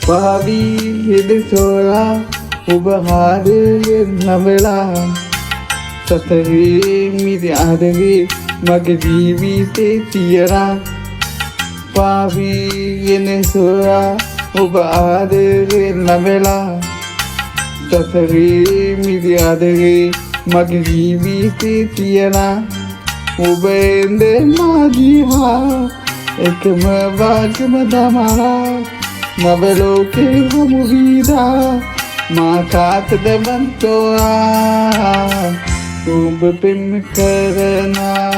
පාවි හෙද සොයා ඔබ හාදයෙන් නවලා සසරේ මිදි ආදරේ මගේ ජීවිතේ තියලා පාවි හෙද සොයා ඔබ ආදයෙන් නවලා සසරේ මිදි ආදරේ මගේ ජීවිතේ තියලා ඔබ එන්නේ මාදිහා එකම වාග්යම දමලා නවලෝකේ හමු වීදා මා කාටද බන්තෝවා ඔබ පෙම් කරනා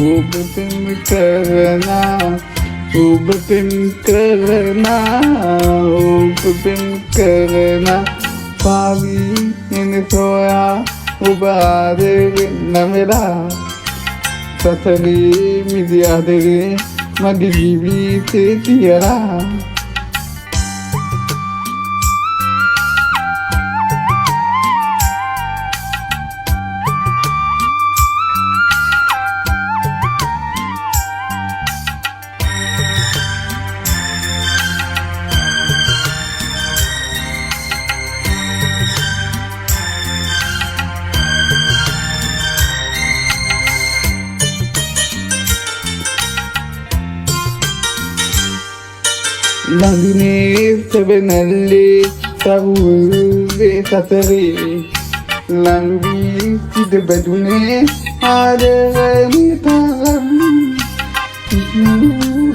ඔබ පෙම් කරනා ඔබ පෙම් කරනා ඔබ පෙම් කරනා පාවි එන සොයා ඔබ ආදරෙන් නවලා සසරේ මිදි ආදරේ මගේ ජීවිතේ තියලා ලඳුනේ සෙබනල්ලේ සවුල්වේ සතරේ ලංවී සිට බැදුනේ ආදරේ තරම්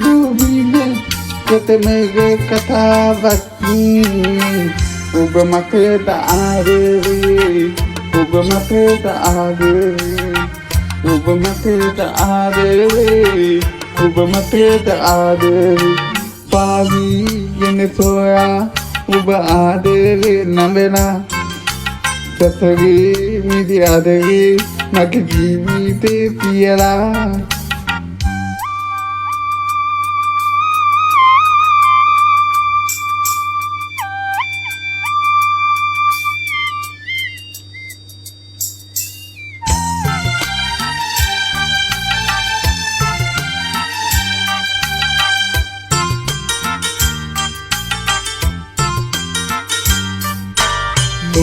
දුබින කතමග කතාවක් ඔබ මතට ආදරේ ඔබ මතට ආදරේ ඔබ මතට ආදරේ ඔබ මතට ආදරේ පාවි ගෙන සොයා ඔබ ආදරේ නවලා සසරේ මිදි ආදරේ මගේ ජීවිතේ තියලා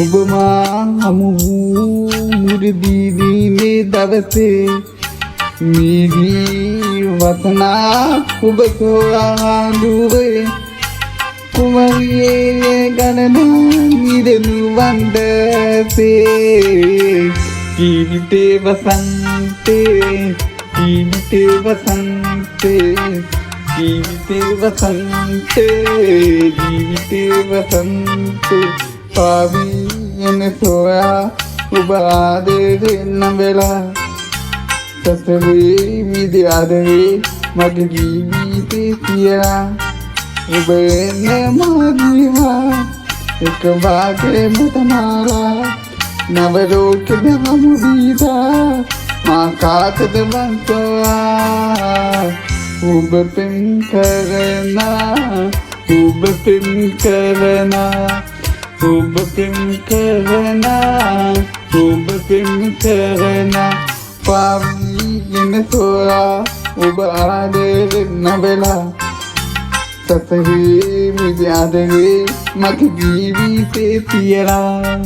ඔබ මා හමු මුරදීනේ දවසේ මිදී වතනා ඔබ සොයා දුවේ කුමරියේ ගණනා නිදනු වන්දසේ ජීවිතේ වසන්තේ ජීවිතේ වසන්තේ ජීවිතේ වසන්තේ ජීවිතේ වසන්තේ පාවි එන සොයා ඔබ ආදරෙන් නවලා සසරේ මිදි ආදරේ මගේ ජීවිතේ තියලා ඔබ එන්නේ මාදිහා එක වාගේම තමාලා නවලෝකෙ හමු වීදා මා කාටද බන්තෝවා ඔබ පෙම් කරනා ඔබ පෙම් කරනා ඔබ පෙම් කරනා ඔබ පෙම් කරනා පාවි ගෙන සොයා ඔබ ආදරෙන් නවලා සසරේ මිදි ආදරේ මගේ ජීවිතේ තියලා